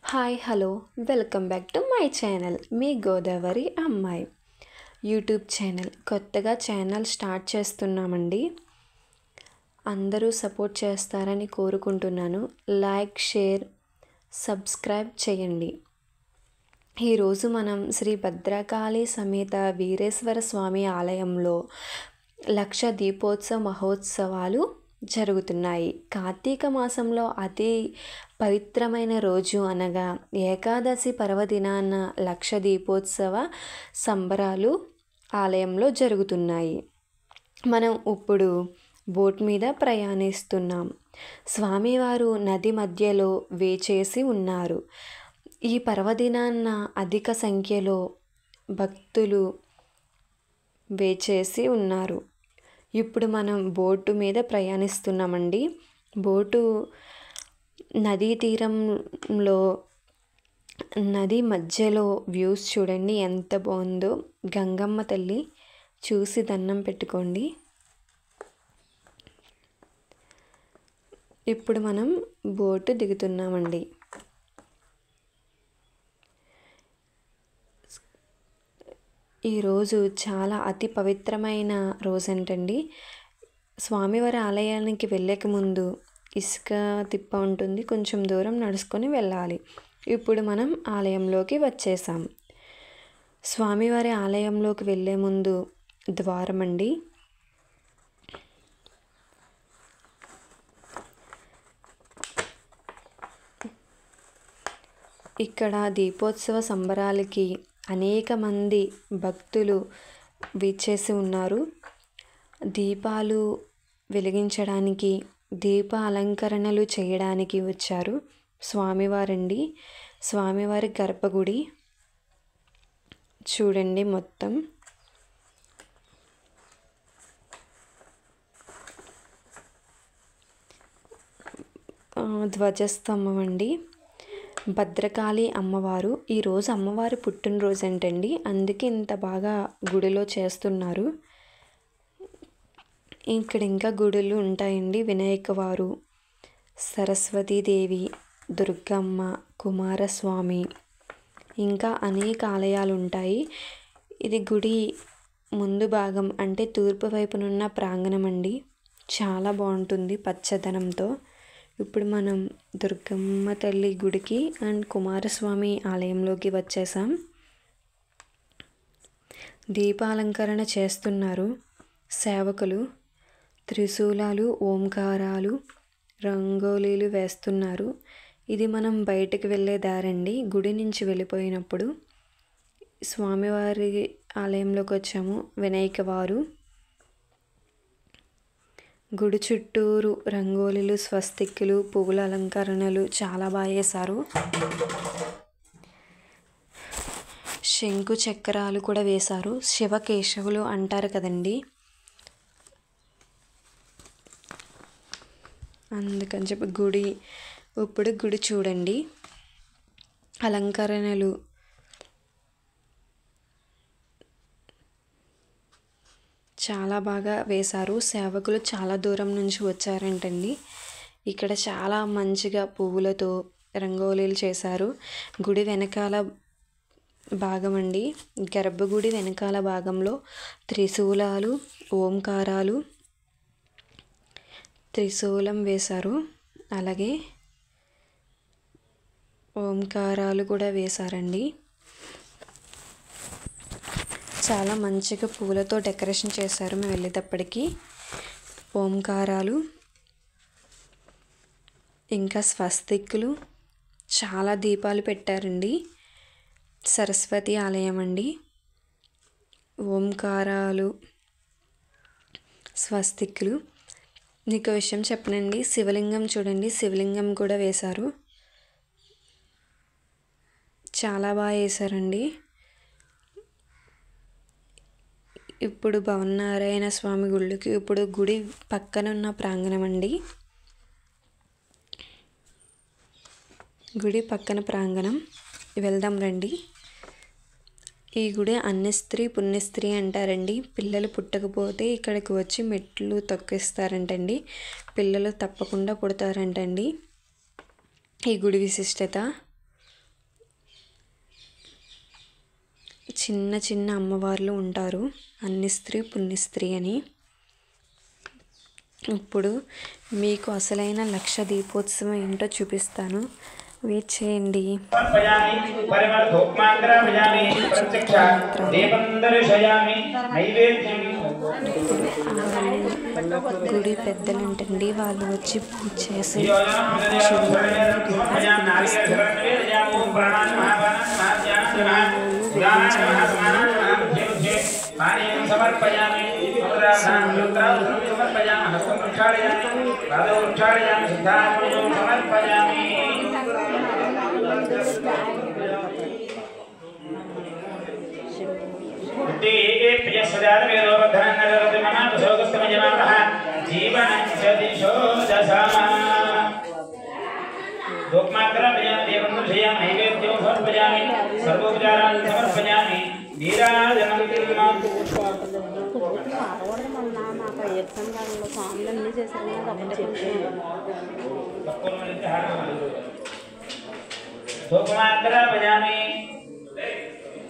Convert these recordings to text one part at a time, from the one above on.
Hi hello welcome back to my channel మీ గోదావరి అమ్మాయి YouTube channel. కొత్తగా ఛానల్ స్టార్ట్ చేస్తున్నామండి. అందరూ సపోర్ట్ చేస్తారని కోరుకుంటున్నాను. లైక్, షేర్, సబ్స్క్రైబ్ చేయండి. ఈరోజు మనం శ్రీ భద్రకాళి సమేత వీరేశ్వర స్వామి ఆలయంలో లక్ష దీపోత్సవ మహోత్సవాలు జరుగుతున్నాయి. కార్తీక మాసంలో అతి పవిత్రమైన రోజు అనగా ఏకాదశి పర్వదినాన లక్ష దీపోత్సవ సంబరాలు ఆలయంలో జరుగుతున్నాయి. మనం ఇప్పుడు బోట్ మీద ప్రయాణిస్తున్నాం. స్వామివారు నది మధ్యలో వేచేసి ఉన్నారు. ఈ పర్వదినాన అధిక సంఖ్యలో భక్తులు వేచేసి ఉన్నారు. ఇప్పుడు మనం బోటు మీద ప్రయాణిస్తున్నామండి. బోటు నదీ తీరంలో నది మధ్యలో వ్యూస్ చూడండి ఎంత బాగుందో. గంగమ్మ తల్లి చూసి దండం పెట్టుకోండి. ఇప్పుడు మనం బోటు దిగుతున్నామండి. ఈరోజు చాలా అతి పవిత్రమైన రోజు అంటండి. స్వామివారి ఆలయానికి వెళ్ళక ముందు ఇసుక తిప్ప ఉంటుంది, కొంచెం దూరం నడుచుకొని వెళ్ళాలి. ఇప్పుడు మనం ఆలయంలోకి వచ్చేసాం. స్వామివారి ఆలయంలోకి వెళ్ళే ముందు ద్వారం అండి. ఇక్కడ దీపోత్సవ సంబరాలకి అనేక మంది భక్తులు విచ్చేసి ఉన్నారు. దీపాలు వెలిగించడానికి, దీప అలంకరణలు చేయడానికి వచ్చారు. స్వామివారండి, స్వామివారి గర్భగుడి చూడండి మొత్తం. ధ్వజస్తంభం అండి. భద్రకాళి అమ్మవారు. ఈరోజు అమ్మవారి పుట్టినరోజు అంటండి, అందుకే ఇంత బాగా గుడిలో చేస్తున్నారు. ఇక్కడ ఇంకా గుడులు ఉంటాయండి. వినాయకవారు, సరస్వతీదేవి, దుర్గమ్మ, కుమారస్వామి, ఇంకా అనేక ఆలయాలు ఉంటాయి. ఇది గుడి ముందు భాగం, అంటే తూర్పు వైపునున్న ప్రాంగణం అండి. చాలా బాగుంటుంది పచ్చదనంతో. ఇప్పుడు మనం దుర్గమ్మ తల్లి గుడికి అండ్ కుమారస్వామి ఆలయంలోకి వచ్చేసాం. దీపాలంకరణ చేస్తున్నారు సేవకులు. త్రిశూలాలు, ఓంకారాలు, రంగోలీలు వేస్తున్నారు. ఇది మనం బయటకు వెళ్ళే దారండి. గుడి నుంచి వెళ్ళిపోయినప్పుడు స్వామివారి ఆలయంలోకి వచ్చాము. వినాయకవారు గుడి చుట్టూరు రంగోలీలు, స్వస్తిక్కులు, పువ్వుల అలంకరణలు చాలా బాగా వేశారు. శంకు చక్రాలు కూడా వేశారు. శివకేశవులు అంటారు కదండి, అందుకని చెప్పి గుడి ఇప్పుడు గుడి చూడండి. అలంకరణలు చాలా బాగా వేశారు. సేవకులు చాలా దూరం నుంచి వచ్చారంటండి. ఇక్కడ చాలా మంచిగా పువ్వులతో రంగోలీలు చేశారు. గుడి వెనకాల భాగం అండి, గర్భగుడి వెనకాల భాగంలో త్రిశూలాలు, ఓంకారాలు, త్రిశూలం వేశారు. అలాగే ఓంకారాలు కూడా వేశారండి. చాలా మంచిగా పూలతో డెకరేషన్ చేశారు. మేము వెళ్ళేటప్పటికి ఓంకారాలు, ఇంకా స్వస్తిక్కులు, చాలా దీపాలు పెట్టారండి. సరస్వతి ఆలయం అండి. ఓంకారాలు, స్వస్తిక్కులు. నీకు విషయం చెప్పనండి, శివలింగం చూడండి, శివలింగం కూడా వేశారు. చాలా బాగా వేశారండి. ఇప్పుడు భవనారాయణ స్వామి గుళ్ళకి ఇప్పుడు గుడి పక్కన ఉన్న ప్రాంగణం అండి. గుడి పక్కన ప్రాంగణం వెళ్దాం రండి. ఈ గుడి అన్యస్త్రీ పుణ్యస్త్రీ అంటారండి. పిల్లలు పుట్టకపోతే ఇక్కడికి వచ్చి మెట్లు తొక్కిస్తారంటండి. పిల్లలు తప్పకుండా పుడతారంటండి. ఈ గుడి విశిష్టత. చిన్న చిన్న అమ్మవార్లు ఉంటారు, అన్నిస్త్రీ పుణ్యస్త్రీ అని. ఇప్పుడు మీకు అసలైన లక్ష దీపోత్సవం ఏంటో చూపిస్తాను, వెయిట్ చేయండి. గుడి పెద్దలు అంటండి, వాళ్ళు వచ్చి పూజ చేసి సమర్పయామి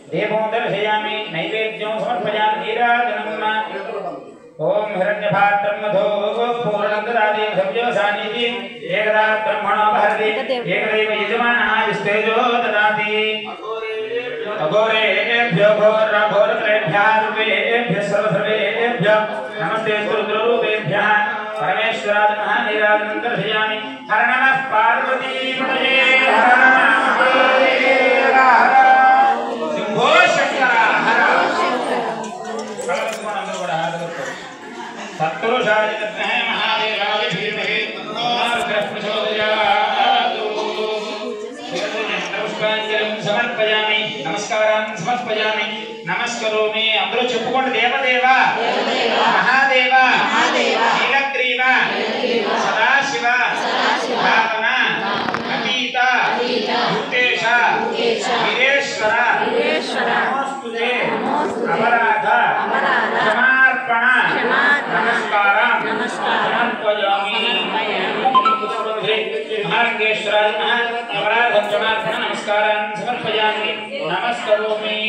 देवोदर्शयामि नैवेद्यं समर्पयामि नीराजनम् ओम हिरण्यभात्रं मधो पूर्णन्दरादि सव्योसानीति एकदा ब्रह्मणो भरति एकदैव यजमानः विस्तेजो ददाति अघोरेभ्यो घोरघोरत्रेभ्यः रूपेभ्यः सर्वसर्वेभ्यः नमस्ते रुद्ररूपेभ्यः परमेश्वराय नमः नीराजनं दर्शयामि हर नमः पार्वतीपतये हर नमः महादेव हर शंभो शंकर हर सत्पुरुषाय विद्महे महादेवाय धीमहि तन्नो प्रचोदयात् पुष्पाञ्जलिं समर्पयामि नमस्कारान् समर्पयामि नमस्करोमि अंदरो చెప్పుకోండి దేవదేవ మహాదేవ నీలగ్రీవ సదాశివ భావన అతీత భూతేశ వీరేశ్వర నమోస్తుతే అపరాధ క్షమార్పణ నమస్కారం సమర్పయామి మహాలింగేశ్వరాయ నమః అపరాధ క్షమార్పణ నమస్కారాన్ సమర్పయామి నమస్కరోమి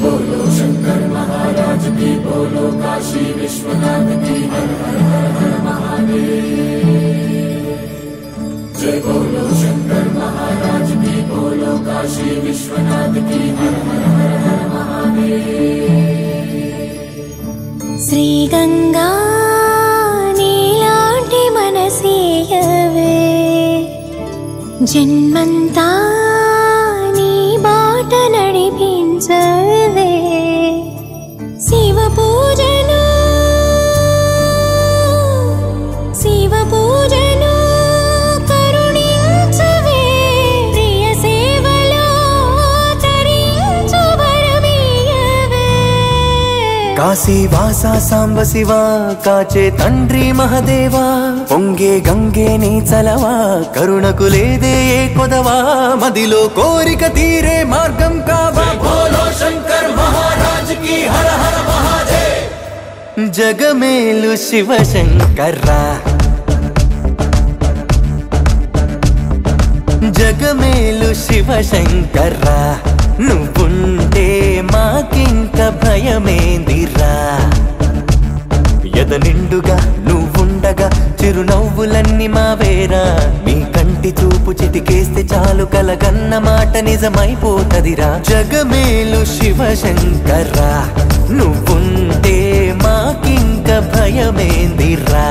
बोलो शंकर महाराज की, बोलो काशी विश्वनाथ की, हर हर हर हर महादेव। जय बोलो शंकर महाराज की, बोलो काशी विश्वनाथ की, हर हर हर हर महादेव। श्री गंगा नीलांटी मनसीयवे जन्मंता नी बाट नडिपिंचवे शिव पूजनु करुणिंचवे प्रिय सेवलो तरिंचु बरमीयवे। काशी वासा सांब शिवा काचे तंड्री महदेवा పొంగే గంగే నీ చలవా కరుణకు లేదే ఏ కొదవా మదిలో కోరిక తీరే మార్గం కావా बोलो शंकर महाराज की, हर हर महादेव। జగమేలు శివ శంకర్రా జగమేలు శివ శంకర్రా నువ్వుంటే మాకింక భయమేందిరా ఎద నిండుగా నువ్వుండగా చిరునవ్వులన్నీ మావేరా మీ కంటి చూపు చిటికేస్తే చాలు కలగన్న మాట నిజమైపోతదిరా జగమేలు శివ శంకర్రా నువ్వుంటే మాకింక భయమేందిరా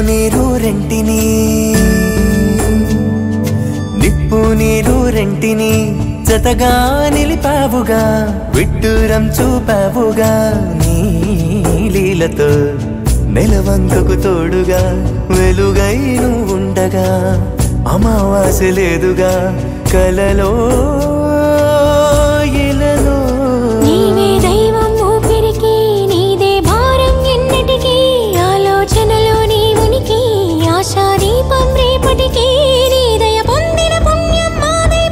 నీరు రెంటిని నిప్పు నీరు రెంటిని జతగా నిలిపావుగా విడ్డూరం చూపావుగా నీ లీలతో నెలవంకకు తోడుగా వెలుగై నువ్వుండగా అమావాస్య లేదుగా కలలో ఇలలో నీవే దైవం ఊపిరికి నీదే భారం ఎన్నటికీ ఆలోచనలో నీ ఉనికి ఆశా దీపం రేపటికి నీ దయ పొందిన పుణ్యం మాదే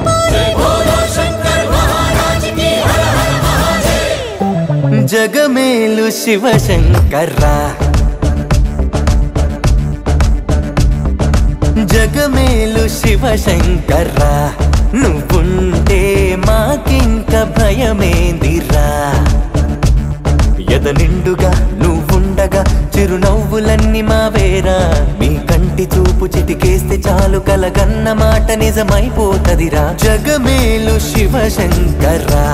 జగమేలు శివశంకర్రా జగమేలు శివశంకర్రా నువ్వుంటే మాకింక భయమేందిరా ఎద నిండుగా నువ్వుండగా చిరునవ్వులన్నీ మావేరా మీ కంటి చూపు చిటికేస్తే చాలు కలగన్న మాట నిజమైపోతదిరా జగమేలు శివశంకర్రా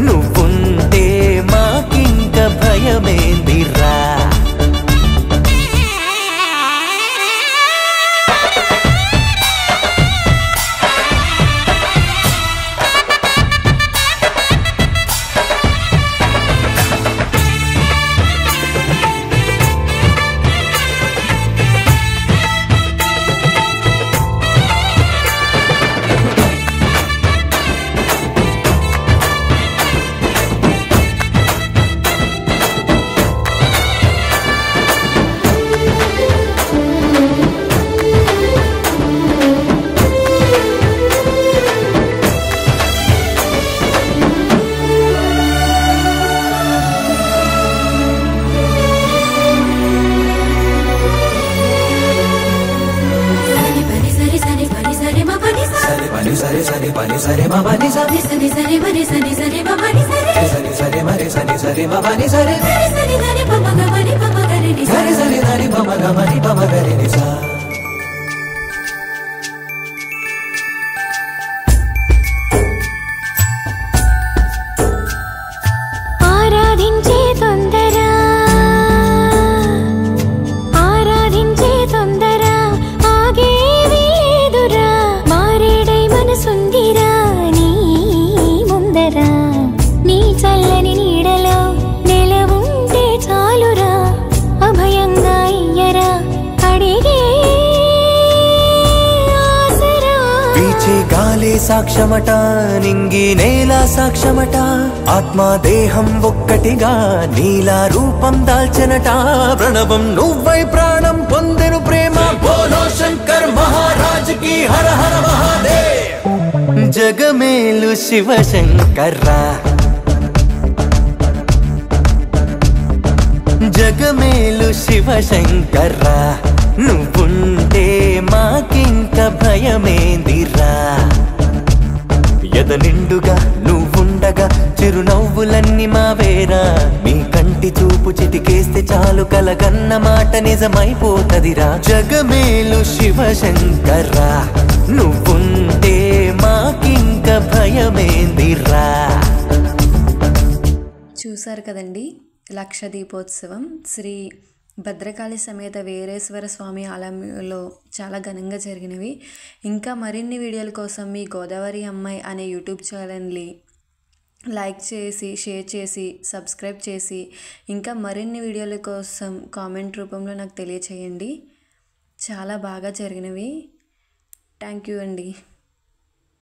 నువ్వుంటే మాకింక భయమేందిరా ఆరాధించే తొందర ఆరాధించే తొందర ఆగేవి లేదురా మారేడై మనసుందిరా నీ ముందర నీ చల్లని నీడలో నెలవుంటే చాలురా అభయంగా ఇయ్యరా అడిగే ఆసరా పీచే గాలే సాక్ష్యమట నింగి నేల సాక్ష్యమట ఆత్మ దేహం ఒక్కటిగా నీలా రూపం దాల్చనట ప్రణవం నువ్వై ప్రాణం పొందెను ప్రేమ బోలో శంకర్ మహారాజ్ కి హర హర మహాదేవ్ జగమేలు శివశంకర్రా జగమేలు శివశంకర్రా నువ్వుంటే మాకింక భయమేందిరా ఎద నిండుగా నువ్వుండగా చిరునవ్వులన్నీ మావేరా మీ కంటి చూపు చిటికేస్తే చాలు కలగన్న మాట నిజమైపోతదిరా జగమేలు శివశంకర్రా నువ్వుంటే మాకింక భయమేందిరా చూశారు కదండి లక్ష దీపోత్సవం శ్రీ భద్రకాళి సమేత వీరేశ్వర స్వామి ఆలయంలో చాలా ఘనంగా జరిగినవి. ఇంకా మరిన్ని వీడియోల కోసం మీ గోదావరి అమ్మాయి అనే యూట్యూబ్ ఛానల్ని లైక్ చేసి షేర్ చేసి సబ్స్క్రైబ్ చేసి ఇంకా మరిన్ని వీడియోల కోసం కామెంట్ రూపంలో నాకు తెలియచేయండి. చాలా బాగా జరిగినవి. థ్యాంక్ యూ అండి.